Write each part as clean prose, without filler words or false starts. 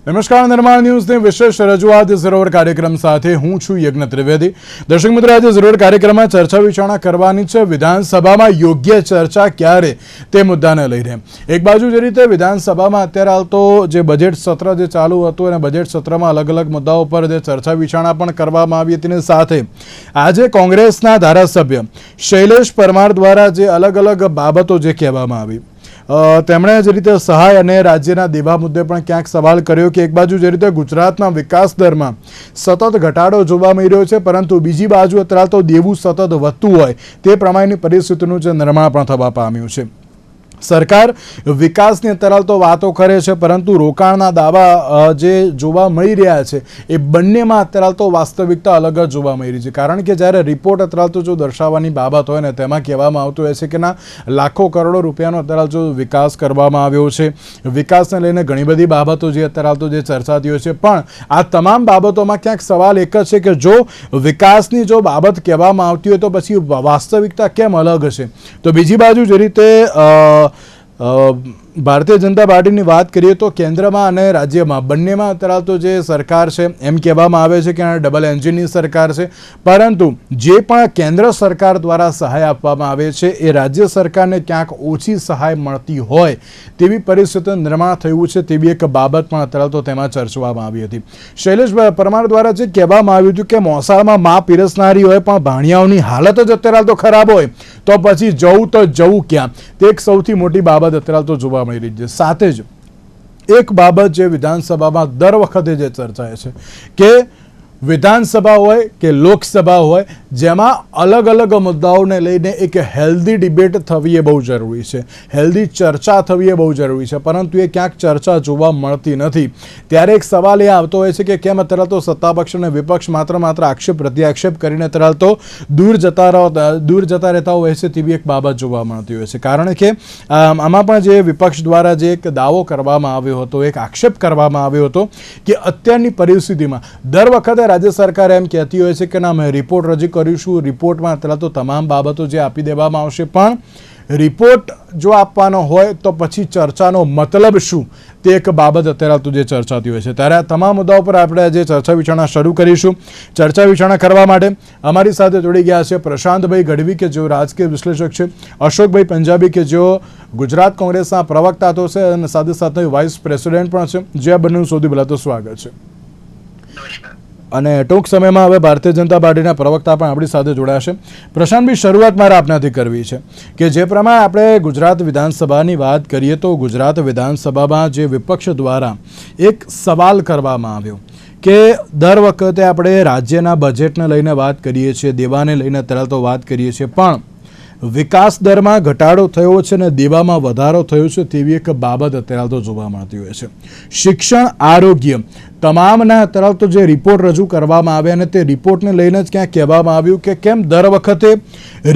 નમસ્કાર, નિર્માણ ન્યૂઝની વિશેષ રજૂઆત ઝરોર કાર્યક્રમ સાથે હું છું યજ્ઞ ત્રિવેદી. દર્શક મિત્રો, આજે ઝરોર કાર્યક્રમમાં ચર્ચા વિચારણા કરવાની છે વિધાનસભામાં યોગ્ય ચર્ચા ક્યારે તે મુદ્દાને લઈને. એક બાજુ જે રીતે વિધાનસભામાં અત્યારે હાલ તો જે બજેટ સત્ર જે ચાલુ હતું અને બજેટ સત્રમાં અલગ અલગ મુદ્દાઓ પર જે ચર્ચા વિચારણા પણ કરવામાં આવી હતી, તેની સાથે આજે કોંગ્રેસના ધારાસભ્ય શૈલેષ પરમાર દ્વારા જે અલગ અલગ બાબતો જે કહેવામાં આવી, તેમણે જે રીતે સહાય અને રાજ્યના દેવા મુદ્દે પણ ક્યાંક સવાલ કર્યો કે એક બાજુ જે રીતે ગુજરાતના વિકાસ દરમાં સતત ઘટાડો જોવા મળી રહ્યો છે, પરંતુ બીજી બાજુ અત્યારે તો દેવું સતત વધતું હોય તે પ્રમાણેની પરિસ્થિતિનું જે નિર્માણ પણ થવા પામ્યું છે. સરકાર વિકાસની અત્યારે તો વાતો કરે છે, પરંતુ રોકાણના દાવા જે જોવા મળી રહ્યા છે એ બંનેમાં અત્યારે તો વાસ્તવિકતા અલગ જ જોવા મળી રહી છે. કારણ કે જ્યારે રિપોર્ટ અત્યારે તો જો દર્શાવવાની બાબત હોય ને, તેમાં કહેવામાં આવતું હોય છે કે ના લાખો કરોડો રૂપિયાનો અત્યારે જો વિકાસ કરવામાં આવ્યો છે, વિકાસને લઈને ઘણી બધી બાબતો જે અત્યારે તો જે ચર્ચાતી હોય છે, પણ આ તમામ બાબતોમાં ક્યાંક સવાલ એક જ છે કે જો વિકાસની જો બાબત કહેવામાં આવતી હોય તો પછી વાસ્તવિકતા કેમ અલગ હશે. તો બીજી બાજુ જે રીતે ભારતીય જનતા પાર્ટીની વાત કરીએ તો કેન્દ્રમાં અને રાજ્યમાં બંનેમાં અત્યારે તો જે સરકાર છે એમ કહેવામાં આવે છે કે ડબલ એન્જિનની સરકાર છે, પરંતુ જે પણ કેન્દ્ર સરકાર દ્વારા સહાય આપવામાં આવે છે એ રાજ્ય સરકારને ક્યાંક ઓછી સહાય મળતી હોય તેવી પરિસ્થિતિ નિર્માણ થયું છે, તેવી એક બાબત પણ અત્યારે તો તેમાં ચર્ચવામાં આવી હતી. શૈલેષ પરમાર દ્વારા જે કહેવામાં આવ્યું હતું કે મોસાળમાં મા પીરસનારી હોય પણ ભાણિયાઓની હાલત જ અત્યારે તો ખરાબ હોય તો પછી જવું તો જવું ક્યાં, તે એક સૌથી મોટી બાબત અત્યારે તો જોવા મળી રહી છે. સાથે જ એક બાબત જે વિધાનસભામાં દર વખતે જે ચર્ચાય છે કે વિધાનસભા હોય કે લોકસભા હોય, જેમાં અલગ અલગ મુદ્દાઓને લઈને એક હેલ્ધી ડિબેટ થવી એ બહુ જરૂરી છે, હેલ્ધી ચર્ચા થવી એ બહુ જરૂરી છે, પરંતુ એ ક્યાંક ચર્ચા જોવા મળતી નથી. ત્યારે એક સવાલ એ આવતો હોય છે કે કેમ અત્યારે તો સત્તાપક્ષ અને વિપક્ષ માત્ર આક્ષેપ પ્રત્યાક્ષેપ કરીને અત્યારે તો દૂર જતા રહેતા હોય છે, તેવી એક બાબત જોવા મળતી હોય છે. કારણ કે આમાં પણ જે વિપક્ષ દ્વારા જે એક દાવો કરવામાં આવ્યો હતો, એક આક્ષેપ કરવામાં આવ્યો હતો કે અત્યારની પરિસ્થિતિમાં દર વખતે રાજ્ય સરકાર એમ કહેતી હોય છે કે ના અમે રિપોર્ટ રજૂ કરીશું, રિપોર્ટમાં અત્યારે તો તમામ બાબતો જે આપી દેવામાં આવશે, પણ રિપોર્ટ જો આપવાનો હોય તો પછી ચર્ચાનો મતલબ શું, તે એક બાબત અત્યારે તો જે ચર્ચાતી હોય છે. ત્યારે આ તમામ મુદ્દાઓ પર આપણે આજે ચર્ચા વિચારણા શરૂ કરીશું. ચર્ચા વિચારણા કરવા માટે અમારી સાથે જોડી ગયા છે પ્રશાંતભાઈ ગઢવી કે જેઓ રાજકીય વિશ્લેષક છે, અશોકભાઈ પંજાબી કે જેઓ ગુજરાત કોંગ્રેસના પ્રવક્તા તો છે અને સાથે સાથે વાઇસ પ્રેસિડેન્ટ પણ છે. જે આ બંનેનું સૌથી પહેલાં તો સ્વાગત છે. અને ટૂંક સમયમાં હવે ભારતીય જનતા પાર્ટીના પ્રવક્તા પણ આપણી સાથે જોડાશે. પ્રશાંતભાઈ, શરૂઆત મારે આપનાથી કરવી છે કે જે પ્રમાણે આપણે ગુજરાત વિધાનસભાની વાત કરીએ તો ગુજરાત વિધાનસભામાં જે વિપક્ષ દ્વારા એક સવાલ કરવામાં આવ્યો કે દર વખતે આપણે રાજ્યના બજેટને લઈને વાત કરીએ છીએ, દેવાને લઈને અત્યારે તો વાત કરીએ છીએ, પણ વિકાસ દરમાં ઘટાડો થયો છે અને દેવામાં વધારો થયો છે તેવી એક બાબત અત્યારે તો જોવા મળતી હોય છે. શિક્ષણ, આરોગ્ય તમામના અત્યારે તો જે રિપોર્ટ રજૂ કરવામાં આવ્યા અને તે રિપોર્ટને લઈને જ ક્યાંક કહેવામાં આવ્યું કે કેમ દર વખતે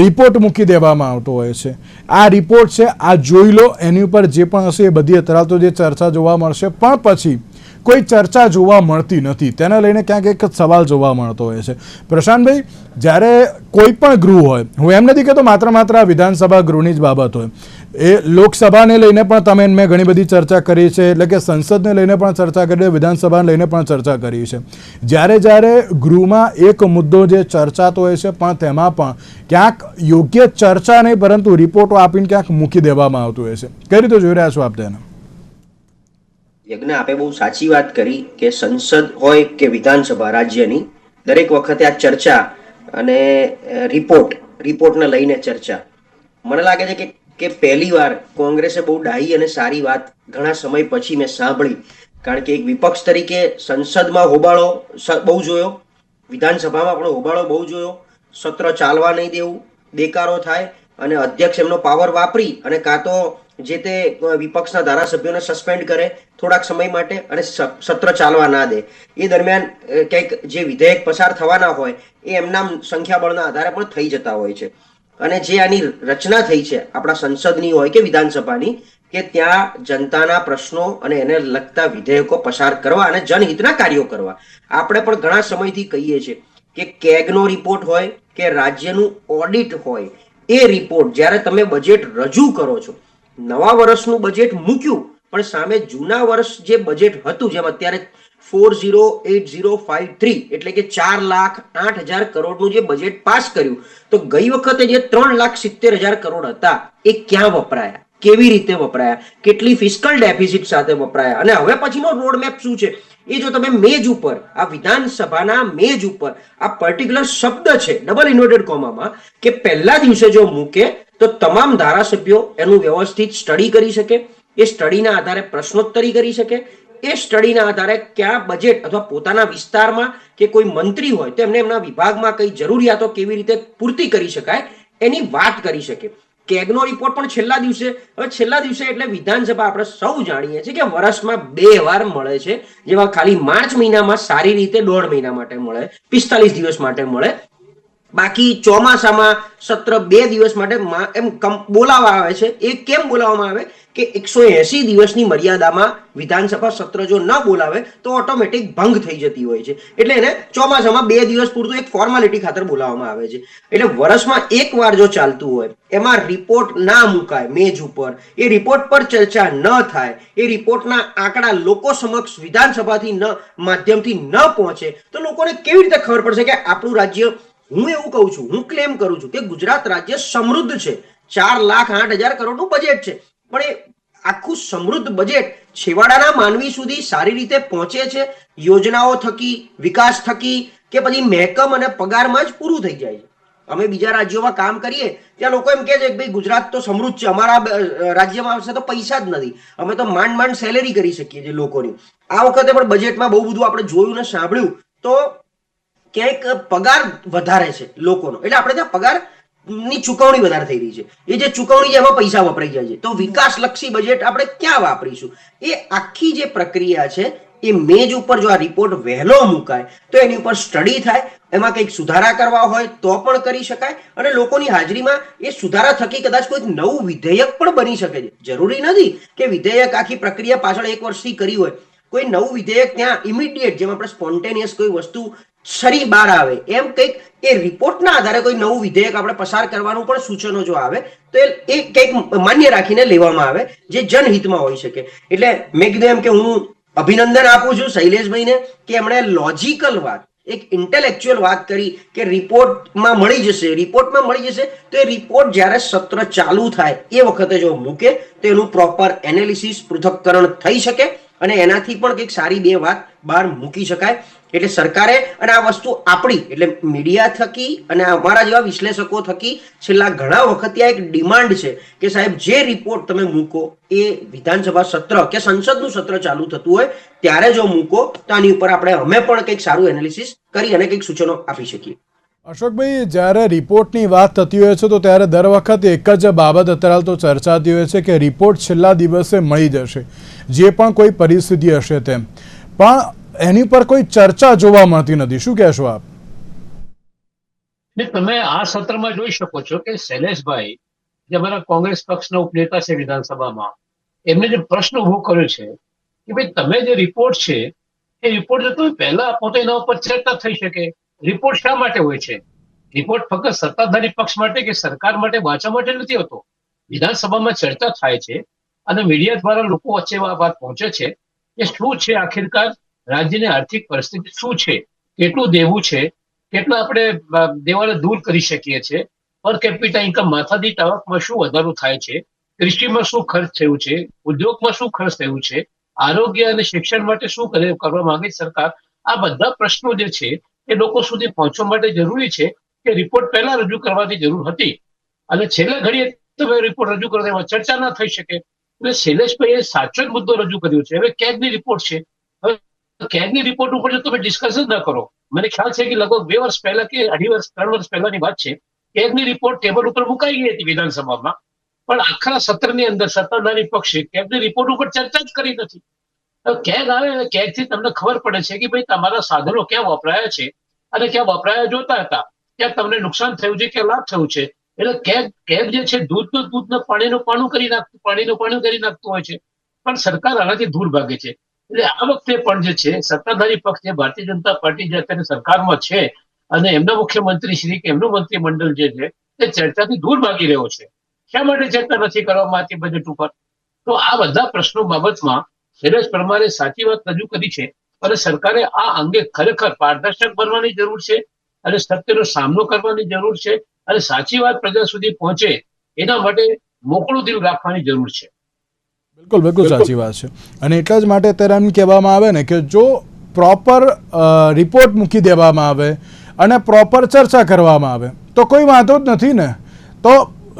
રિપોર્ટ મૂકી દેવામાં આવતો હોય છે. આ રિપોર્ટ છે, આ જોઈ લો, એની ઉપર જે પણ હશે એ બધી અત્યારે તો જે ચર્ચા જોવા મળશે, પણ પછી કોઈ ચર્ચા જોવા મળતી નથી. તેને લઈને ક્યાંક એક સવાલ જોવા મળતો હોય છે. પ્રશાંતભાઈ, જ્યારે કોઈ પણ ગૃહ હોય, હું એમ નથી કહેતો માત્ર આ વિધાનસભા ગૃહની જ બાબત હોય, એ લોકસભાને લઈને પણ મેં ઘણી બધી ચર્ચા કરી છે, એટલે કે સંસદને લઈને પણ ચર્ચા કરી છે, વિધાનસભાને લઈને પણ ચર્ચા કરી છે. જ્યારે ગૃહમાં એક મુદ્દો જે ચર્ચાતો હોય છે પણ તેમાં પણ ક્યાંક યોગ્ય ચર્ચા નહીં પરંતુ રિપોર્ટો આપીને ક્યાંક મૂકી દેવામાં આવતું હોય છે. કઈ રીતે જોઈ રહ્યા છો આપ તેને? યજ્ઞ, આપે બહુ સાચી વાત કરી કે સંસદ હોય કે વિધાનસભા રાજ્યની, દરેક વખતે આ ચર્ચા અને રિપોર્ટને લઈને ચર્ચા. મને લાગે છે કે પહેલી વાર કોંગ્રેસે બહુ ડાહી અને સારી વાત ઘણા સમય પછી મેં સાંભળી. કારણ કે એક વિપક્ષ તરીકે સંસદમાં હોબાળો બહુ જોયો, વિધાનસભામાં પણ હોબાળો બહુ જોયો, સત્ર ચાલવા નહીં દેવું, દેકારો થાય અને અધ્યક્ષ એમનો પાવર વાપરી અને કાં તો જે તે વિપક્ષના ધારાસભ્યોને સસ્પેન્ડ કરે થોડાક સમય માટે અને સત્ર ચાલવા ના દે. એ દરમિયાન કંઈક જે વિધેયક પસાર થવાના હોય એ એમના સંખ્યાબળના આધારે પણ થઈ જતા હોય છે. અને જે આની રચના થઈ છે આપણા સંસદની હોય કે વિધાનસભાની, કે ત્યાં જનતાના પ્રશ્નો અને એને લગતા વિધેયકો પસાર કરવા અને જનહિતના કાર્યો કરવા. આપણે પણ ઘણા સમયથી કહીએ છીએ કે કેગનો રિપોર્ટ હોય કે રાજ્યનું ઓડિટ હોય, એ રિપોર્ટ જ્યારે તમે બજેટ રજૂ કરો છો, નવા વર્ષનું બજેટ મૂક્યું પણ સામે જૂના વર્ષ જે બજેટ હતું, જેમ અત્યારે 408053 એટલે કે 4,08,000 કરોડનું જે બજેટ પાસ કર્યું, તો ગઈ વખતે જે 3,70,000 કરોડ હતા એ ક્યાં વપરાયા, કેવી રીતે વપરાયા, કેટલી ફિસ્કલ ડેફિસિટ સાથે વપરાયા, અને હવે પછીનો રોડમેપ શું છે એ જો તમે મેજ ઉપર, આ વિધાનસભાના મેજ ઉપર આ પર્ટિક્યુલર શબ્દ છે ડબલ ઇન્વર્ટેડ કોમામાં કે પહેલા દિવસે જો મૂકે તો તમામ ધારાસભ્યો એનું વ્યવસ્થિત સ્ટડી કરી શકે, એ સ્ટડીના આધારે પ્રશ્નોત્તરી કરી શકે, એ સ્ટડીના આધારે ક્યાં બજેટ અથવા પોતાના વિસ્તારમાં કે કોઈ મંત્રી હોય તો એમને એમના વિભાગમાં કઈ જરૂરિયાતો કેવી રીતે પૂર્તિ કરી શકાય એની વાત કરી શકે. કેગનો રિપોર્ટ પણ છેલ્લા દિવસે, હવે છેલ્લા દિવસે એટલે વિધાનસભા આપણે સૌ જાણીએ છીએ કે વર્ષમાં 2 વાર મળે છે, જેમાં ખાલી માર્ચ મહિનામાં સારી રીતે 1.5 મહિના માટે મળે, 45 દિવસ માટે મળે, બાકી ચોમાસામાં સત્ર 2 દિવસ માટે એમ બોલાવવા આવે છે. એ કેમ બોલાવવામાં આવે કે 180 દિવસની મર્યાદામાં વિધાનસભા સત્ર જો ન બોલાવે તો ઓટોમેટિક ભંગ થઈ જતી હોય છે, એટલે એને ચોમાસામાં 2 દિવસ પૂરતું એક ફોર્માલિટી ખાતર બોલાવવામાં આવે છે. એટલે વર્ષમાં એક વાર જો ચાલતું હોય, એમાં રિપોર્ટ ના મુકાય મેજ ઉપર, એ રિપોર્ટ પર ચર્ચા ન થાય, એ રિપોર્ટના આંકડા લોકો સમક્ષ વિધાનસભાથી માધ્યમથી ન પહોંચે તો લોકોને કેવી રીતે ખબર પડશે કે આપણું રાજ્ય, હું એવું કહું છું, હું ક્લેમ કરું છું કે ગુજરાત રાજ્ય સમૃદ્ધ છે, 4,08,000 કરોડનું બજેટ છે, પણ એ આખું સમૃદ્ધ બજેટ છેવાડાના માનવી સુધી સારી રીતે પહોંચે છે યોજનાઓ થકી, વિકાસ થકી, કે પછી મહેકમ અને પગારમાં જ પૂરું થઈ જાય છે? અમે બીજા રાજ્યોમાં કામ કરીએ ત્યાં લોકો એમ કહે છે કે ભાઈ ગુજરાત તો સમૃદ્ધ છે, અમારા રાજ્યમાં આવશે તો પૈસા જ નથી, અમે તો માંડ માંડ સેલેરી કરી શકીએ છીએ લોકોની. આ વખતે પણ બજેટમાં બહુ બધું આપણે જોયું ને સાંભળ્યું તો ક્યાંક પગાર વધારે છે લોકોનો, એટલે આપણે ત્યાં પગાર ની ચુકવણી વધારે થઈ રહી છે, એ જે ચુકવણી છે એમાં પૈસા વપરાઈ જાય છે, તો વિકાસલક્ષી બજેટ આપણે ક્યાં વાપરીશું? એ આખી જે પ્રક્રિયા છે એ મેજ ઉપર જો આ રિપોર્ટ વહેલો મુકાય તો એની ઉપર સ્ટડી થાય, એમાં કંઈક સુધારા કરવા હોય તો પણ કરી શકાય, અને લોકોની હાજરીમાં એ સુધારા થકી કદાચ કોઈક નવું વિધેયક પણ બની શકે છે. જરૂરી નથી કે વિધેયક આખી પ્રક્રિયા પાછળ 1 વર્ષથી કરી હોય, કોઈ નવું વિધેયક ત્યાં ઇમિડિયેટ, જેમ આપણે સ્પોન્ટેનિયસ કોઈ વસ્તુ સરી બહાર આવે એમ કંઈક એ રિપોર્ટના આધારે કોઈ નવું વિધેયક આપણે પસાર કરવાનું પણ સૂચનો જો આવે તો એ કંઈક માન્ય રાખીને લેવામાં આવે જે જનહિતમાં હોઈ શકે. એટલે મેં કીધું એમ કે હું અભિનંદન આપું છું શૈલેષભાઈને કે એમણે લોજિકલ વાત, એક ઇન્ટેલેક્ચ્યુઅલ વાત કરી કે રિપોર્ટમાં મળી જશે, રિપોર્ટમાં મળી જશે, તો એ રિપોર્ટ જ્યારે સત્ર ચાલુ થાય એ વખતે જો મૂકે તો એનું પ્રોપર એનાલિસિસ, પૃથક્કરણ થઈ શકે અને એનાથી પણ કંઈક સારી 2 વાત બહાર મૂકી શકાય. એટલે સરકારે, અને આ વસ્તુ આપણી એટલે મીડિયા થકી અને અમારા જેવા વિશ્લેષકો થકી છેલ્લા ઘણા વખતથી આ એક ડિમાન્ડ છે કે સાહેબ જે રિપોર્ટ તમે મૂકો એ વિધાનસભા સત્ર કે સંસદનું સત્ર ચાલુ થતું હોય ત્યારે જો મૂકો તો આની ઉપર આપણે અમે પણ કંઈક સારું એનાલિસિસ કરી અને કંઈક સૂચનો આપી શકીએ. અશોકભાઈ, જ્યારે રિપોર્ટની વાત થતી હોય છે તો ત્યારે દર વખતે એક જ બાબત અત્યારે તો ચર્ચાતી હોય છે કે રિપોર્ટ છેલ્લા દિવસે મળી જશે, જે પણ કોઈ પરિસ્થિતિ હશે તેમ, પણ એની પર કોઈ ચર્ચા જોવા મળતી નથી. શું કહેશો આપ? તમે આ સત્રમાં જોઈ શકો છો કે શૈલેષભાઈ, જે અમારા કોંગ્રેસ પક્ષના ઉપનેતા છે વિધાનસભામાં, એમને જે પ્રશ્ન ઉભો કર્યો છે કે ભાઈ તમે જે રિપોર્ટ છે એ રિપોર્ટ જો તમે પહેલા આપો તો એના ઉપર ચર્ચા થઈ શકે. રિપોર્ટ શા માટે હોય છે? રિપોર્ટ ફક્ત સત્તાધારી પક્ષ માટે કે સરકાર માટે વાંચવા માટે નથી હોતો. વિધાનસભામાં ચર્ચા થાય છે અને મીડિયા દ્વારા લોકો વચ્ચે આ વાત પહોંચે છે કે શું છે આખિરકાર રાજ્યની આર્થિક પરિસ્થિતિ શું છે, કેટલું દેવું છે, કેટલા આપણે દેવાને દૂર કરી શકીએ છીએ, પર કેપિટા ઇન્કમ, માથાદીઠ આવકમાં શું વધારો થાય છે, કૃષિમાં શું ખર્ચ થયું છે, ઉદ્યોગમાં શું ખર્ચ થયું છે, આરોગ્ય અને શિક્ષણ માટે શું કરવા માંગે સરકાર, આ બધા પ્રશ્નો જે છે એ લોકો સુધી પહોંચવા માટે જરૂરી છે કે રિપોર્ટ પહેલા રજૂ કરવાની જરૂર હતી અને છેલ્લે ઘડીએ તમે રિપોર્ટ રજૂ કરો એમાં ચર્ચા ના થઈ શકે. એટલે શૈલેષભાઈએ સાચો જ મુદ્દો રજૂ કર્યો છે. હવે કેગની રિપોર્ટ છે, હવે કેગની રિપોર્ટ ઉપર જો તમે ડિસ્કશન ના કરો, મને ખ્યાલ છે કે લગભગ 2 વર્ષ પહેલા કે 2.5 વર્ષ 3 વર્ષ પહેલાની વાત છે, કેગની રિપોર્ટ ટેબલ ઉપર મુકાઈ ગઈ હતી વિધાનસભામાં, પણ આખા સત્રની અંદર સત્તાધારી પક્ષે કેગની રિપોર્ટ ઉપર ચર્ચા જ કરી નથી. કેગ આવે અને કેગથી તમને ખબર પડે છે કે ભાઈ તમારા સાધનો ક્યાં વપરાયા છે અને ક્યાં વપરાયા જોતા હતા, ક્યાં તમને નુકસાન થયું છે, ક્યાં લાભ થયું છે. એટલે કેગ જે છે દૂધને પાણીનું પાણી કરી નાખતું હોય છે, પણ સરકાર આનાથી દૂર ભાગે છે. એટલે આ વખતે પણ જે છે સત્તાધારી પક્ષ જે ભારતીય જનતા પાર્ટી જે અત્યારે સરકારમાં છે અને એમના મુખ્યમંત્રી શ્રી કે એમનું મંત્રીમંડળ જે છે તે ચર્ચાથી દૂર ભાગી રહ્યો છે. શા માટે ચર્ચા નથી કરવામાં આવતી બજેટ ઉપર? તો આ બધા પ્રશ્નો બાબતમાં શૈલેષ પરમારે સાચી વાત રજૂ કરી છે અને સરકારે આ અંગે ખરેખર પારદર્શક બનવાની જરૂર છે અને સત્યનો સામનો કરવાની જરૂર છે અને સાચી વાત પ્રજા સુધી પહોંચે એના માટે મોકળું દિલ રાખવાની જરૂર છે. બિલકુલ બિલકુલ સાચી વાત છે. અને એટલા જ માટે અત્યારે એમ કહેવામાં આવે ને કે જો પ્રોપર રિપોર્ટ મૂકી દેવામાં આવે અને પ્રોપર ચર્ચા કરવામાં આવે તો કોઈ વાંધો જ નથી ને. તો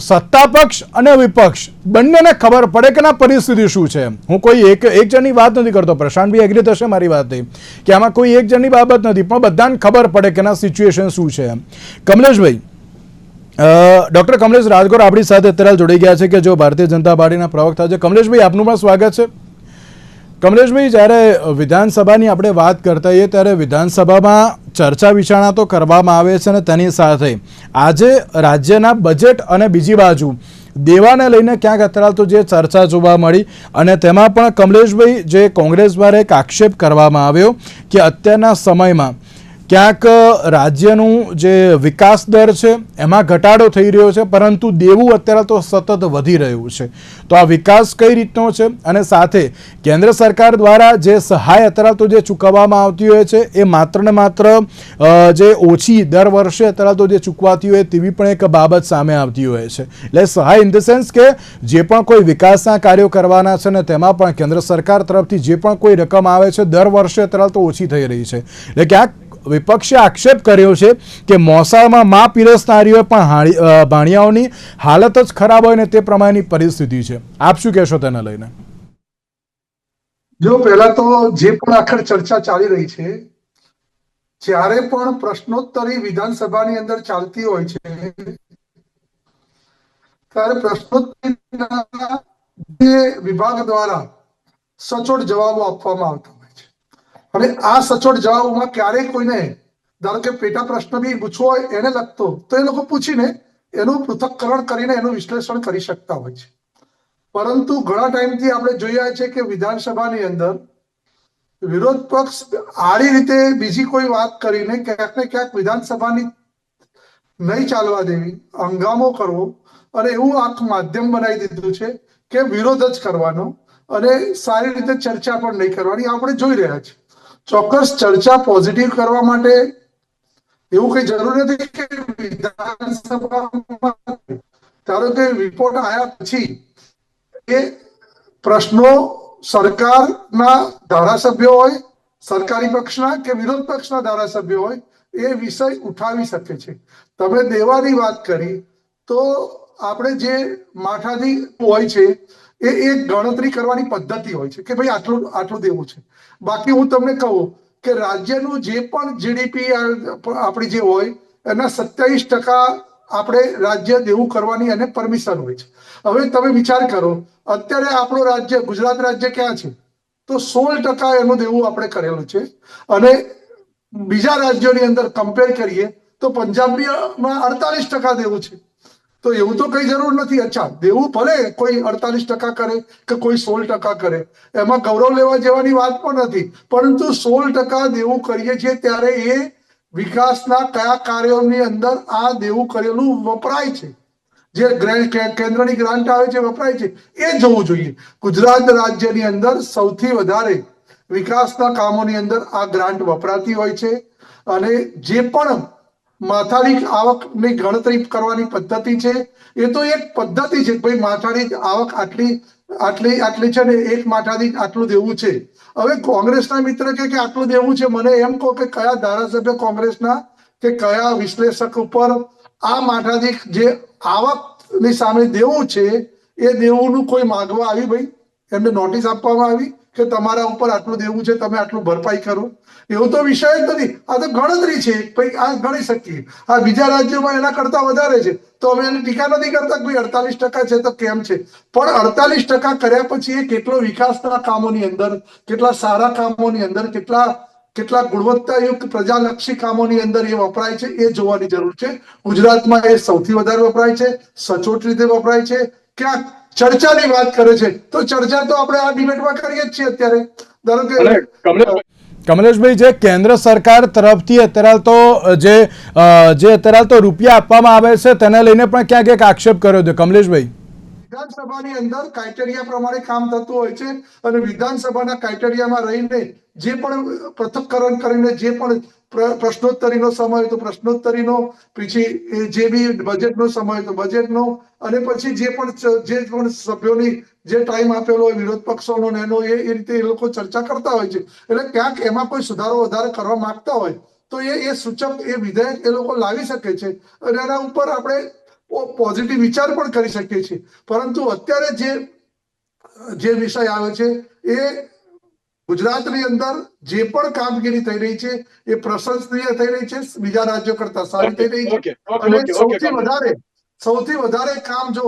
સત્તા પક્ષ અને વિપક્ષ બંનેને ખબર પડે કે ના પરિસ્થિતિ શું છે. હું કોઈ એક જણની વાત નથી કરતો, પ્રશાંતભાઈ એગ્રી થશે મારી વાતથી કે આમાં કોઈ એક જણની બાબત નથી, પણ બધાને ખબર પડે કે ના સિચ્યુએશન શું છે. કમલેશભાઈ, ડૉક્ટર કમલેશ રાજગોર આપણી સાથે અત્યારે જોડાઈ ગયા છે કે જો ભારતીય જનતા પાર્ટીના પ્રવક્તા છે. કમલેશભાઈ, આપનું પણ સ્વાગત છે. કમલેશભાઈ, જ્યારે વિધાનસભાની આપણે વાત કરતા હોઈએ ત્યારે વિધાનસભામાં ચર્ચા વિચારણા તો કરવામાં આવે છે અને તેની સાથે આજે રાજ્યના બજેટ અને બીજી બાજુ દેવાને લઈને ક્યાંક અત્યારે તો જે ચર્ચા જોવા મળી અને તેમાં પણ કમલેશભાઈ જે કોંગ્રેસ દ્વારા એક આક્ષેપ કરવામાં આવ્યો કે અત્યારના સમયમાં ક્યાંક રાજ્યનું જે વિકાસ દર છે એમાં ઘટાડો થઈ રહ્યો છે, પરંતુ દેવું અત્યારે તો સતત વધી રહ્યું છે. તો આ વિકાસ કઈ રીતનો છે અને સાથે કેન્દ્ર સરકાર દ્વારા જે સહાય અત્યારે તો જે ચૂકવવામાં આવતી હોય છે એ માત્ર ને માત્ર જે ઓછી દર વર્ષે અત્યારે તો જે ચૂકવાતી હોય તેવી પણ એક બાબત સામે આવતી હોય છે. એટલે સહાય ઇન ધ સેન્સ કે જે પણ કોઈ વિકાસના કાર્યો કરવાના છે ને તેમાં પણ કેન્દ્ર સરકાર તરફથી જે પણ કોઈ રકમ આવે છે દર વર્ષે અત્યારે તો ઓછી થઈ રહી છે. એટલે ક્યાંક વિપક્ષે આક્ષેપ કર્યો છે કે મોસાળમાં માં પીરસનારીઓ પણ ભાણિયાઓની હાલત જ ખરાબ હોય ને તે પ્રમાણેની પરિસ્થિતિ છે. આપ શું કહેશો તેને લઈને? જો પહેલા તો જે પણ આખર ચર્ચા ચાલી રહી છે, જ્યારે પણ પ્રશ્નોત્તરી વિધાનસભાની અંદર ચાલતી હોય છે ત્યારે પ્રશ્નોત્તરીના જે વિભાગ દ્વારા સચોટ જવાબો આપવામાં આવતા હોય છે અને આ સચોટ જવાબોમાં ક્યારેય કોઈને ધારો કે પેટા પ્રશ્ન બી પૂછવો હોય એને લગતો તો એ લોકો પૂછીને એનું પૃથક્કરણ કરીને એનું વિશ્લેષણ કરી શકતા હોય છે. પરંતુ ઘણા ટાઈમથી આપણે જોયા છે કે વિધાનસભાની અંદર વિરોધ પક્ષ આડી રીતે બીજી કોઈ વાત કરીને ક્યાંક ને ક્યાંક વિધાનસભાની નહીં ચાલવા દેવી, હંગામો કરવો અને એવું આખ માધ્યમ બનાવી દીધું છે કે વિરોધ જ કરવાનો અને સારી રીતે ચર્ચા પણ નહીં કરવાની આપણે જોઈ રહ્યા છીએ. ચોક્કસ ચર્ચા પોઝિટિવ કરવા માટે એવું કઈ જરૂર નથી કે વિધાનસભામાં ધારો કે રિપોર્ટ આવ્યા પછી એ પ્રશ્નો સરકારના ધારાસભ્યો હોય, સરકારી પક્ષના કે વિરોધ પક્ષના ધારાસભ્યો હોય, એ વિષય ઉઠાવી શકે છે. તમે દેવાની વાત કરી તો આપણે જે માથાથી હોય છે એ એક ગણતરી કરવાની પદ્ધતિ હોય છે કે ભાઈ આટલું આટલું દેવું છે. બાકી હું તમને કહું કે રાજ્યનું જે પણ જીડીપી આપણી જે હોય એના 27% આપણે રાજ્ય દેવું કરવાની એને પરમિશન હોય છે. હવે તમે વિચાર કરો, અત્યારે આપણું રાજ્ય ગુજરાત રાજ્ય ક્યાં છે તો 16% એનું દેવું આપણે કરેલું છે અને બીજા રાજ્યોની અંદર કમ્પેર કરીએ તો પંજાબમાં 48% દેવું છે. તો એવું તો કઈ જરૂર નથી. અચ્છા, દેવું ભલે કોઈ 48% કરે કે કોઈ 16% કરે, એમાં ગૌરવ લેવા જેવાની વાત પણ નથી, પરંતુ 16% દેવું કરીએ છીએ ત્યારે એ વિકાસના કયા કાર્યોની અંદર આ દેવું કરેલું વપરાય છે, જે કેન્દ્રની ગ્રાન્ટ આવે છે વપરાય છે, એ જોવું જોઈએ. ગુજરાત રાજ્યની અંદર સૌથી વધારે વિકાસના કામોની અંદર આ ગ્રાન્ટ વપરાતી હોય છે અને જે પણ માથાદીઠ આવકની ગણતરી કરવાની પદ્ધતિ છે એ તો એક પદ્ધતિ છે. ભાઈ માથાદીઠ આવક આટલી છે ને એક માથાદીઠ આટલું દેવું છે. હવે કોંગ્રેસના મિત્ર કે આટલું દેવું છે, મને એમ કહો કે કયા ધારાસભ્ય કોંગ્રેસના કે કયા વિશ્લેષક ઉપર આ માથાદીઠ જે આવકની સામે દેવું છે એ દેવુંનું કોઈ માગવા આવી, ભાઈ એમને નોટિસ આપવામાં આવી કે તમારા ઉપર આટલું દેવું છે, તમે આટલું ભરપાઈ કરો? એવું તો વિષય જ નથી. આ તો ગણતરી છે, ભાઈ આ ગણી શકીએ. આ બીજા રાજ્યોમાં એના કરતા વધારે છે તો અમે એની ટીકા નથી કરતા કે ભાઈ 48% છે તો કેમ છે, પણ 48% કર્યા પછી એ કેટલો વિકાસના કામોની અંદર, કેટલા સારા કામોની અંદર, કેટલા ગુણવત્તાયુક્ત પ્રજાલક્ષી કામોની અંદર એ વપરાય છે એ જોવાની જરૂર છે. ગુજરાતમાં એ સૌથી વધારે વપરાય છે, સચોટ રીતે વપરાય છે. ક્યાંક ચર્ચાની વાત કરે છે તો ચર્ચા તો આપણે આ ડિબેટમાં કરીએ જ છીએ અત્યારે. ધારો કે કમલેશભાઈ, જે કેન્દ્ર સરકાર તરફથી અત્યારે તો જે અત્યારે તો રૂપિયા આપવામાં આવે છે તેને લઈને પણ ક્યાંક એક આક્ષેપ કર્યો છે. કમલેશભાઈ, વિધાનસભાની અંદર ક્રાઇટેરિયા પ્રમાણે કામ થતું હોય છે અને વિધાનસભાના ક્રાઇટેરિયામાં રહીને જે પણ પૃથ્થકરણ કરીને જે પણ પ્રશ્નોત્તરીનો સમય હોય તો પ્રશ્નોત્તરીનો, પછી જે બી બજેટનો સમય હોય તો બજેટનો, અને પછી જે પણ સભ્યોની જે ટાઈમ આપેલો હોય વિરોધ પક્ષોનો એનો એ રીતે એ લોકો ચર્ચા કરતા હોય છે. એટલે ક્યાંક એમાં કોઈ સુધારો વધારે કરવા માંગતા હોય તો એ સૂચક એ વિધેયક એ લોકો લાવી શકે છે અને એના ઉપર આપણે પોઝિટિવ વિચાર પણ કરી શકીએ છીએ. પરંતુ અત્યારે જે વિષય આવે છે એ ગુજરાતની અંદર જે પણ કામગીરી થઈ રહી છે એ પ્રશંસનીય થઈ રહી છે, બીજા રાજ્યો કરતા સારી થઈ રહી છે. અને સૌથી વધારે કામ જો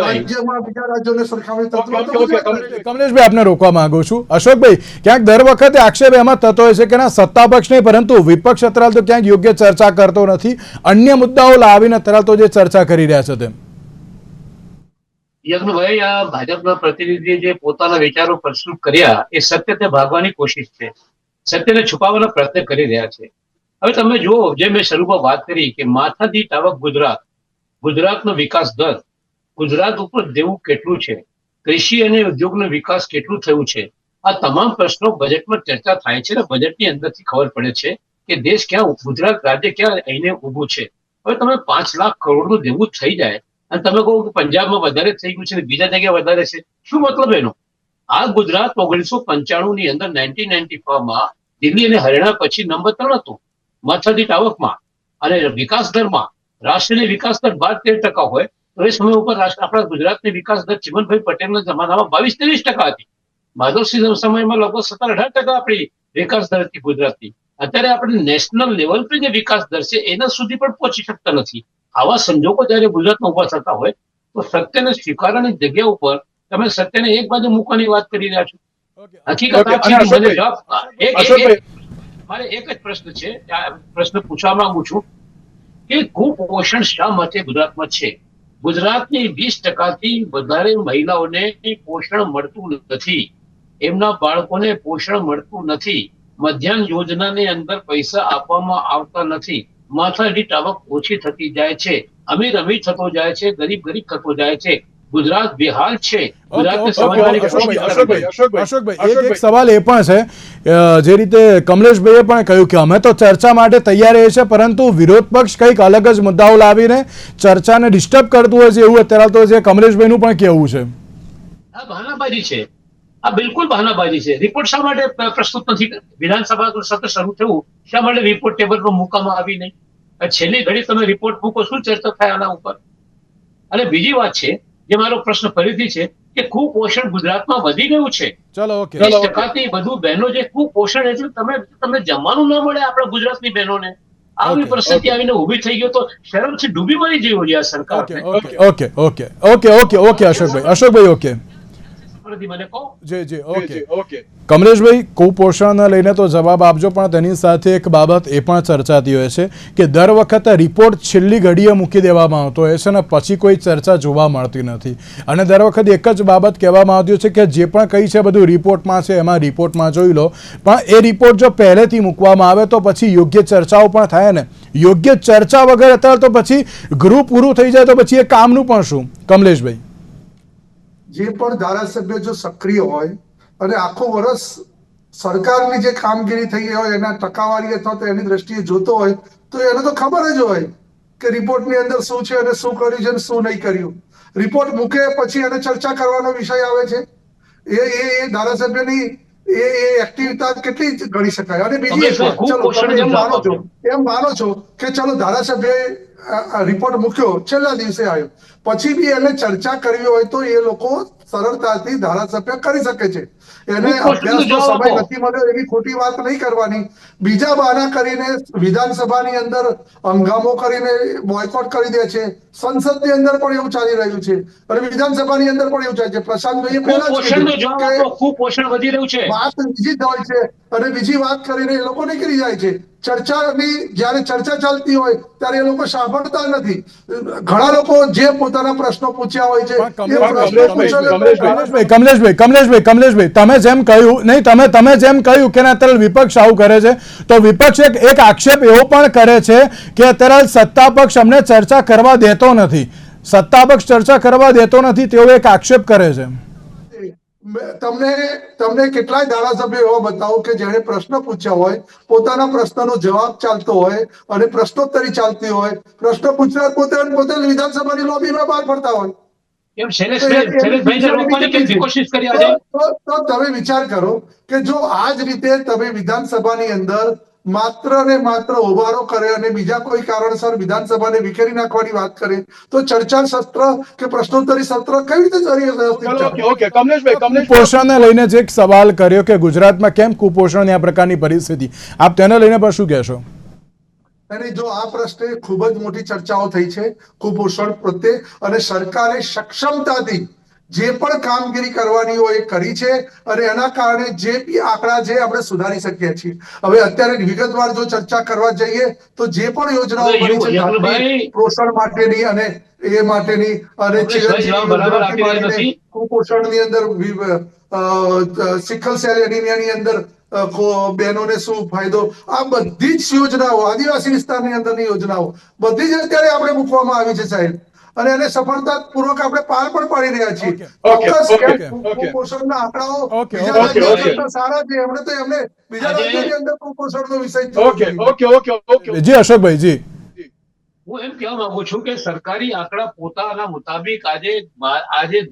રાજ્યમાં બીજા રાજ્યોને સરખામણી થતું હોય તો ગુજરાત. કમલેશભાઈ, આપને રોકવા માંગુ છું. અશોકભાઈ, ક્યાંક દર વખતે આક્ષેપ એમાં થતો હોય છે કે ના સત્તા પક્ષ નહીં પરંતુ વિપક્ષ અત્યારે તો ક્યાંક યોગ્ય ચર્ચા કરતો નથી, અન્ય મુદ્દાઓ લાવીને અત્યારે તો જે ચર્ચા કરી રહ્યા છે તેમ. યજ્ઞભાઈ, આ ભાજપના પ્રતિનિધિએ જે પોતાના વિચારો પ્રસ્તુત કર્યા એ સત્યને ભાગવાની કોશિશ છે, સત્યને છુપાવવાનો પ્રયત્ન કરી રહ્યા છે. હવે તમે જુઓ, જે મેં શરૂમાં વાત કરી કે માથાદીઠ આવક ગુજરાતનો વિકાસ દર, ગુજરાત ઉપર દેવું કેટલું છે, કૃષિ અને ઉદ્યોગનો વિકાસ કેટલું થયું છે, આ તમામ પ્રશ્નો બજેટમાં ચર્ચા થાય છે અને બજેટની અંદરથી ખબર પડે છે કે દેશ ક્યાં, ગુજરાત રાજ્ય ક્યાં આવીને ઊભું છે. હવે તમે 5 લાખ કરોડનું દેવું થઈ જાય અને તમે કહો કે પંજાબમાં વધારે થઈ ગયું છે અને બીજા જગ્યાએ વધારે છે, શું મતલબ એનો? આ ગુજરાત 1995 ની અંદર 1995 માં દિલ્હી અને હરિયાણા પછી નંબર 3 હતું માથાદીઠ આવકમાં, અને વિકાસ દરમાં રાષ્ટ્રીય વિકાસ દર 12-13% હોય તો એ સમય ઉપર આપણા ગુજરાતની વિકાસ દર ચિમનભાઈ પટેલના જમાનામાં 22-23% હતી. માધવસિંહ સમયમાં લગભગ 17-18% આપણી વિકાસ દર હતી ગુજરાતની. અત્યારે આપણે નેશનલ લેવલ પર જે વિકાસ દર છે એના સુધી પણ પહોંચી શકતા નથી. આવા સંજોગો જયારે ગુજરાતમાં ઉભા થતા હોય તો સત્યને સ્વીકારવાની જગ્યા ઉપર તમે સત્યને એક બાજુ મૂકવાની વાત કરી રહ્યા છો. હકીકત મારે એક જ પ્રશ્ન છે, આ પ્રશ્ન પૂછવા માંગુ છું કે કુપોષણ શા માટે ગુજરાતમાં છે? ગુજરાતની 20%થી વધારે મહિલાઓને પોષણ મળતું નથી, એમના બાળકોને પોષણ મળતું નથી, મધ્યાહન યોજનાની અંદર પૈસા આપવામાં આવતા નથી, માથાદીઠ આવક ઓછી થતી જાય છે, અમીર અમીર થતો જાય છે, ગરીબ ગરીબ થતો જાય છે. ગુજરાત બેહાલ છે. અશોકભાઈ, એક સવાલ એ પણ છે, જે રીતે કમલેશભાઈએ પણ કહ્યું કે અમે તો ચર્ચા માટે તૈયાર છે પરંતુ વિરોધ પક્ષ કંઈક અલગ જ મુદ્દાઓ લાવીને ચર્ચાને ડિસ્ટર્બ કરતું હોય છે, એવું અત્યારે તો જે કમલેશભાઈનું પણ કહેવું છે. આ બહાનાબાજી છે, આ બિલકુલ બહાનાબાજી છે. રિપોર્ટ શા માટે પ્રસ્તુત નથી? વિધાનસભા સત્ર શરૂ થયું, શા માટે રિપોર્ટ ટેબલ પર મૂકવામાં આવી નહીં? છેલ્લી ઘડી તમે રિપોર્ટ મૂકો, શું ચર્ચા થાય આના ઉપર? અને બીજી વાત છે, જે મારો પ્રશ્ન ફરીથી છે કે કુપોષણ ગુજરાતમાં વધી ગયું છે. 20%થી વધુ બહેનો જે કુપોષણ, એટલે તમે જમવાનું ના મળે આપણા ગુજરાતની બહેનોને. આવી પરિસ્થિતિ આવીને ઉભી થઈ ગયો તો શરમથી ડૂબી મરી જેવું છે આ સરકાર. ઓકે અશોકભાઈ, ઓકે કમલેશભાઈ, કુપોષણને લઈને તો જવાબ આપજો, પણ તેની સાથે એક બાબત એ પણ ચર્ચાતી હોય છે કે દર વખતે રિપોર્ટ છેલ્લી ઘડીએ મૂકી દેવામાં આવતો હોય છે અને પછી કોઈ ચર્ચા જોવા મળતી નથી. અને દર વખતે એક જ બાબત કહેવામાં આવતી છે કે જે પણ કંઈ છે બધું રિપોર્ટમાં છે, એમાં રિપોર્ટમાં જોઈ લો. પણ એ રિપોર્ટ જો પહેલેથી મૂકવામાં આવે તો પછી યોગ્ય ચર્ચાઓ પણ થાય ને. યોગ્ય ચર્ચા વગર અત્યારે તો પછી ગૃહ પૂરું થઈ જાય તો પછી એ કામનું પણ શું? કમલેશભાઈ, જે પણ ધારાસભ્ય જો સક્રિય હોય અને આખો વર્ષ સરકારની જે કામગીરી થઈ હોય એના ટકાવારી અથવા તો એની દ્રષ્ટિએ જોતો હોય તો એને તો ખબર જ હોય કે રિપોર્ટની અંદર શું છે અને શું કર્યું છે અને શું નહીં કર્યું. રિપોર્ટ મૂકે પછી એને ચર્ચા કરવાનો વિષય આવે છે. એ ધારાસભ્યની એ એક્ટિવિટી કેટલી ગણી શકાય? અને બીજી એક વાત, ચલો તમે એમ માનો છો કે ચલો ધારાસભ્યએ રિપોર્ટ મૂક્યો, છેલ્લા દિવસે આવ્યો, પછી બી એને ચર્ચા કરવી હોય તો એ લોકો સરળતાથી ધારાસભ્ય કરી શકે છે. એને અભ્યાસનો સમય નથી મળ્યો એવી ખોટી વાત નહીં કરવાની. બીજા બહાના કરીને વિધાનસભાની અંદર હંગામો કરીને બોયકોટ કરી દે છે. સંસદની અંદર પણ એવું ચાલી રહ્યું છે અને વિધાનસભાની અંદર પણ એવું ચાલે છે. પ્રશાંતભાઈએ પહેલા જ કીધું કે કુપોષણ વધી રહ્યું છે. વાત બીજી જ હોય છે અને બીજી વાત કરીને એ લોકો નીકળી જાય છે. ચર્ચાની જયારે ચર્ચા ચાલતી હોય ત્યારે એ લોકો સાંભળતા નથી. ઘણા લોકો જે પોતાના પ્રશ્નો પૂછ્યા હોય છે કમલેશભાઈ, તમે જેમ કહ્યું નહીં, તમે જેમ કહ્યું કે અત્યારે વિપક્ષ આવું કરે છે તો વિપક્ષ એક આક્ષેપ એવો પણ કરે છે કે અત્યારે સત્તા પક્ષ અમને ચર્ચા કરવા દેતો નથી. સત્તાપક્ષ ચર્ચા કરવા દેતો નથી તેવો એક આક્ષેપ કરે છે. તમને કેટલાય ધારાસભ્યો એવા બતાવો કે જેણે પ્રશ્ન પૂછ્યા હોય, પોતાના પ્રશ્નનો જવાબ ચાલતો હોય અને પ્રશ્નોત્તરી ચાલતી હોય, પ્રશ્ન પૂછનાર પોતે વિધાનસભાની લોબીમાં બહાર ફરતા હોય. એમ શૈલેષભાઈને રોકવાની કેટલી કોશિશ કરી આજે? તો તમે વિચાર કરો કે જો આ જ રીતે તમે વિધાનસભાની અંદર માત્ર ને માત્ર હોબાળો કરે અને બીજા કોઈ કારણસર વિધાનસભાને વિખેરી નાખવાની વાત કરે તો ચર્ચા સત્ર કે પ્રશ્નોત્તરી સત્ર કઈ રીતે કરી? કુપોષણને લઈને જે એક સવાલ કર્યો કે ગુજરાતમાં કેમ કુપોષણની આ પ્રકારની પરિસ્થિતિ, આપ તેને લઈને પણ શું કહેશો? અને જો આ પ્રશ્ને ખૂબ જ મોટી ચર્ચાઓ થઈ છે કુપોષણ પ્રત્યે, અને સરકારે સક્ષમતાથી જે પણ કામગીરી કરવાની હોય એ કરી છે અને એના કારણે જે બી આંકડા છે આપણે સુધારી શકીએ છીએ. હવે અત્યારે વિગતવાર જો ચર્ચા કરવા જઈએ તો જે પણ યોજનાઓ બની છે પોષણ માટેની અને એ માટેની અને કુપોષણની અંદર સિકલ સેલ એનિમિયાની અંદર બહેનોને શું ફાયદો, આ બધી જ યોજનાઓ આદિવાસી વિસ્તારની અંદરની યોજનાઓ બધી જ અત્યારે આપણે મૂકવામાં આવી છે સાહેબ, અને એને સફળતાપૂર્વક આપણે પાર પણ પાડી રહ્યા છીએ. કુપોષણના આંકડાઓ બીજા રાજ્યો કરતા સારા છે, એમણે તો એમને બીજા રાજ્યોની અંદર કુપોષણનો વિષય. જી અશોકભાઈ, જી હું એમ કહેવા માંગુ છું કે સરકારી આંકડા પોતાના મુતાબિક આજે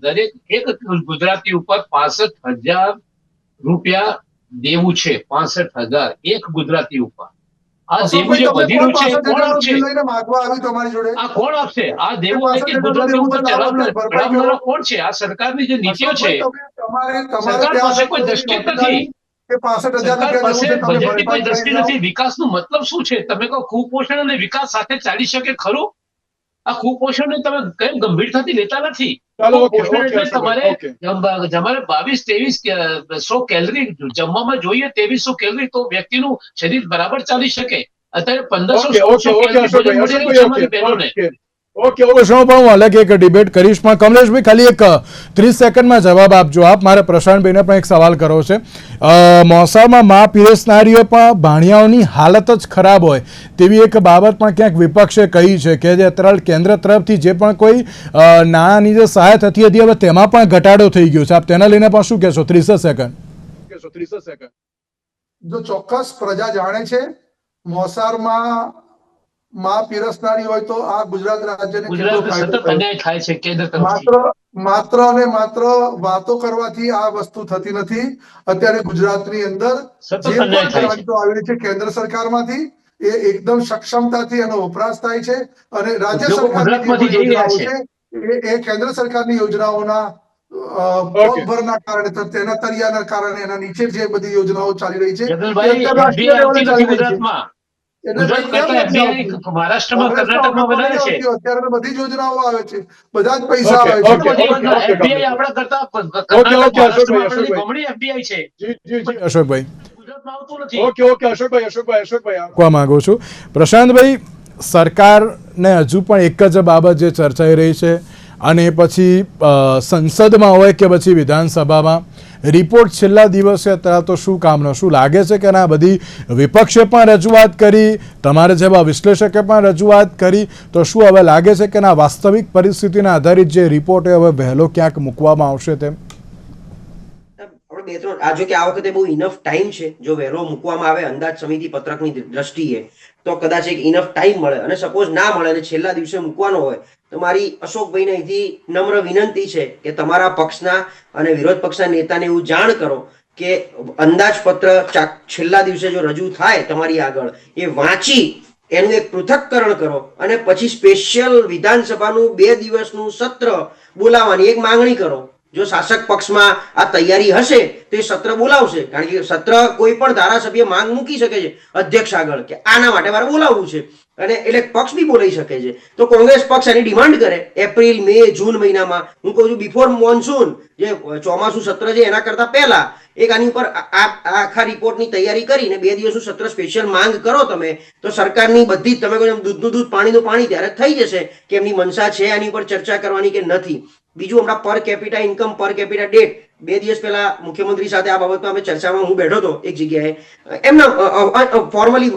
દરેક એક ગુજરાતી ઉપર 65,000 રૂપિયા દેવું છે. 65,000 એક ગુજરાતી ઉપર. આ દેવું જે વધી રહ્યું છે કોણ આપશે? આ કોણ આપશે આ દેવું? ગુજરાતી ઉપર ચલાવનારા કોણ છે? આ સરકારની જે નીતિઓ છે, સરકાર પાસે કોઈ દ્રષ્ટિ નથી. સરકાર પાસે બજેટની કોઈ દ્રષ્ટિ નથી. વિકાસનો મતલબ શું છે? તમે કહો કુપોષણ અને વિકાસ સાથે ચાલી શકે ખરું? આ કુપોષણને તમે કેમ ગંભીરતાથી લેતા નથી? કુપોષણ એટલે તમારે 22-23-100 કેલરી જમવામાં જોઈએ, 2300 કેલરી તો વ્યક્તિનું શરીર બરાબર ચાલી શકે. અત્યારે 1500 બહેનોને. કુપોષણ પણ હું અલગ એક ડિબેટ કરીશ, પણ કમલેશભાઈ ખાલી એક 30 સેકન્ડમાં જવાબ આપજો આપ. મારે પ્રશાંતભાઈને પણ એક સવાલ કરવો છે. મોસાળમાં મા પીરસનારીઓ પણ ભાણિયાઓની હાલત જ ખરાબ હોય તેવી એક બાબત પણ ક્યાંક વિપક્ષે કહી છે કે જે અત્યારે કેન્દ્ર તરફથી જે પણ કોઈ નાણાંની જે સહાય થતી હતી હવે તેમાં પણ ઘટાડો થઈ ગયો છે. આપ તેના લઈને પણ શું કહેશો? 30 સેકન્ડ. જો ચોક્કસ પ્રજા જાણે છે મોસાળમાં માં પીરસનારી હોય તો આ ગુજરાત રાજ્યને માત્ર અને માત્ર વાતો કરવાથી આ વસ્તુ થતી નથી. અત્યારે ગુજરાતની અંદર જે પણ ગ્રાન્ટો આવી છે કેન્દ્ર સરકારમાંથી એ એકદમ સક્ષમતાથી એનો વપરાશ થાય છે, અને રાજ્ય સરકારની યોજનાઓ છે એ કેન્દ્ર સરકારની યોજનાઓના પગભરના કારણે, તેના તરિયાના કારણે એના નીચે જે બધી યોજનાઓ ચાલી રહી છે મહારાષ્ટ્રમાં, કર્ણાટકમાં બનાવે છે. અત્યારે બધી જ યોજનાઓ આવે છે, બધા જ પૈસા આવે છે. એફડીઆઈ આપણા કરતા બમણી એફડીઆઈ છે. અશોકભાઈ ગુજરાતમાં આવતું નથી. અશોકભાઈ માંગુ છું પ્રશાંતભાઈ, સરકારને હજુ પણ એક જ બાબત જે ચર્ચાઈ રહી છે અને પછી સંસદમાં હોય કે પછી વિધાનસભામાં રિપોર્ટ છેલ્લા દિવસે અત્યારે તો શું કામનો? શું લાગે છે કે ના બધી વિપક્ષે પણ રજૂઆત કરી, તમારે જેવા વિશ્લેષકે પણ રજૂઆત કરી, તો શું હવે લાગે છે કે ના વાસ્તવિક પરિસ્થિતિના આધારિત જે રિપોર્ટ હવે વહેલો ક્યાંક મૂકવામાં આવશે તેમ? આપણે 2-3 આ જો કે આ વખતે બહુ ઇનફ ટાઈમ છે. જો વહેલો મૂકવામાં આવે અંદાજ સમિતિ પત્રકની દ્રષ્ટિએ તો કદાચ એક ઇનફ ટાઈમ મળે, અને સપોઝ ના મળે અને છેલ્લા દિવસે મૂકવાનો હોય તો મારી અશોકભાઈને અહીંથી નમ્ર વિનંતી છે કે તમારા પક્ષના અને વિરોધ પક્ષના નેતાને એવું જાણ કરો કે અંદાજપત્ર છેલ્લા દિવસે જો રજૂ થાય તમારી આગળ એ વાંચી એનું એક પૃથક્કરણ કરો અને પછી સ્પેશિયલ વિધાનસભાનું 2 દિવસનું સત્ર બોલાવવાની એક માંગણી કરો. જો શાસક પક્ષમાં આ તૈયારી હશે તો એ સત્ર બોલાવશે, કારણ કે સત્ર કોઈ પણ ધારાસભ્ય માંગ મૂકી શકે છે અધ્યક્ષ આગળ કે આના માટે મારે બોલાવવું છે, અને એટલે પક્ષ બી બોલાવી શકે છે. તો કોંગ્રેસ પક્ષ એની ડિમાન્ડ કરે એપ્રિલ, મે, જૂન મહિનામાં, હું કહું છું બિફોર મોન્સૂન, જે ચોમાસું સત્ર છે એના કરતા પહેલા એક આની ઉપર આખા રિપોર્ટની તૈયારી કરીને 2 દિવસનું સત્ર સ્પેશિયલ માંગ કરો તમે, તો સરકારની બધી તમે કહો દૂધનું દૂધ પાણીનું પાણી ત્યારે થઈ જશે કે એમની મનસા છે આની ઉપર ચર્ચા કરવાની કે નથી. બીજું હમણાં પર કેપિટા ઇન્કમ, પર કેપિટા ડેટ 2 દિવસ પહેલા મુખ્યમંત્રી સાથે આ બાબતમાં અમે ચર્ચામાં હું બેઠો હતો એક જગ્યાએ, એમના ફોર્મલી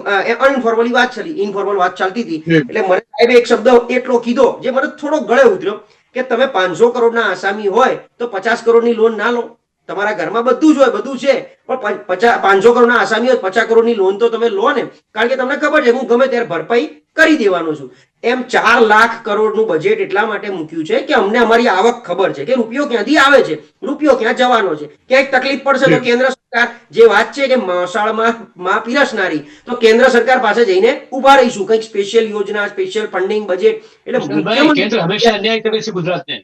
અનફોર્મલી વાત ચાલી, ઇનફોર્મલ વાત ચાલતી હતી, એટલે મને સાહેબે એક શબ્દ એટલો કીધો જે મને થોડો ગળે ઉતર્યો કે તમે 500 કરોડના આસામી હોય તો 50 કરોડની લોન ના લો. તમારા ઘરમાં બધું જ હોય, બધું છે, પણ 500 કરોડના આસામી હોય 50 કરોડની લોન તો તમે લો ને, કારણ કે તમને ખબર છે હું ગમે ત્યારે ભરપાઈ કરી દેવાનો છું. એમ 4 લાખ કરોડનું બજેટ એટલા માટે મૂક્યું છે કે અમને અમારી આવક ખબર છે કે રૂપિયો ક્યાંથી આવે છે, રૂપિયો ક્યાં જવાનો છે. ક્યાંક તકલીફ પડશે તો કેન્દ્ર સરકાર, જે વાત છે કે મસાળમાં પીરસનારી, તો કેન્દ્ર સરકાર પાસે જઈને ઉભા રહીશું, કંઈક સ્પેશિયલ યોજના, સ્પેશિયલ ફંડિંગ બજેટ. એટલે કેન્દ્ર હંમેશા અન્યાય કરે છે ગુજરાતને,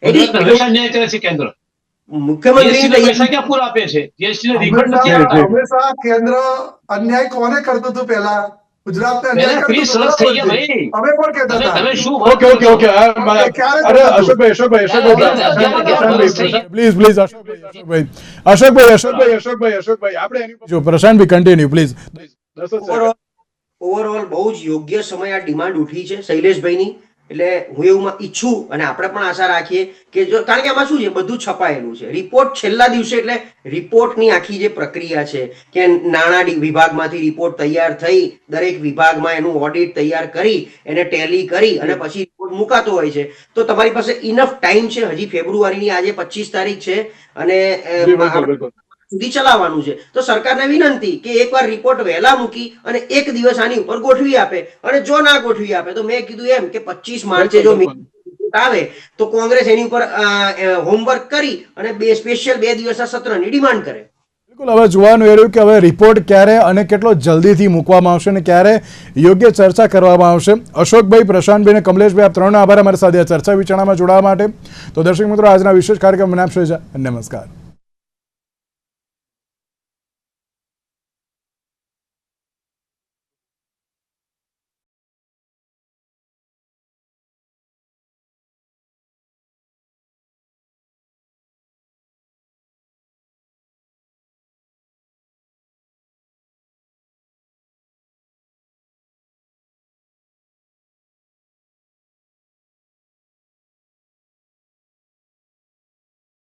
હંમેશા અન્યાય કરે છે કેન્દ્ર. મુખ્યમંત્રી પૈસા ક્યાં પૂરા આપે છે? જીએસટી રિફંડ નથી આપતા. હંમેશા કેન્દ્ર અન્યાય કોને કરતું હતું? પહેલા ગુજરાતને અન્યાય કરતું હતું. સરસ થઈ ગયા ભાઈ. અમે પણ કહેતા હતા. તમે શું ઓકે અરે અશોકભાઈ આપણે જો પ્રશાંતભાઈ કન્ટિન્યુ પ્લીઝ. ઓવરઓલ બહુ જ યોગ્ય સમય આ ડિમાન્ડ ઉઠી છે શૈલેષભાઈની. એટલે હું એવું ઈચ્છું અને આપણે પણ આશા રાખીએ કે જો, કારણ કે આમાં શું છે, બધું છપાયેલું છે. રિપોર્ટ છેલ્લા દિવસે, એટલે રિપોર્ટની આખી જે પ્રક્રિયા છે કે નાણાં વિભાગમાંથી રિપોર્ટ તૈયાર થઈ, દરેક વિભાગમાં એનું ઓડિટ તૈયાર કરી, એને ટેલી કરી અને પછી રિપોર્ટ મુકાતો હોય છે. તો તમારી પાસે ઇનફ ટાઈમ છે. હજી ફેબ્રુઆરીની આજે 25 તારીખ છે અને સુધી ચલાવવાનું છે. તો સરકારને વિનંતી કે એકવાર રિપોર્ટ વહેલા મૂકી અને એક દિવસ આની ઉપર ગોઠવી આપે, અને જો ના ગોઠવી આપે તો મેં કીધું એમ કે 25 માર્ચે જો આવે તો કોંગ્રેસ એની ઉપર હોમવર્ક કરી અને સ્પેશિયલ 2 દિવસના સત્રની ડિમાન્ડ કરે. બિલકુલ, હવે જોવાનું એ રહ્યું કે હવે રિપોર્ટ ક્યારે અને કેટલો જલ્દીથી મૂકવામાં આવશે અને ક્યારે યોગ્ય ચર્ચા કરવામાં આવશે. અશોકભાઈ, પ્રશાંતભાઈ અને કમલેશભાઈ, આપ ત્રણનો આભાર અમારી સાથે આ ચર્ચા વિચારણામાં જોડાવા માટે. તો દર્શક મિત્રો, આજના વિશેષ કાર્યક્રમ મને આપશો. નમસ્કાર.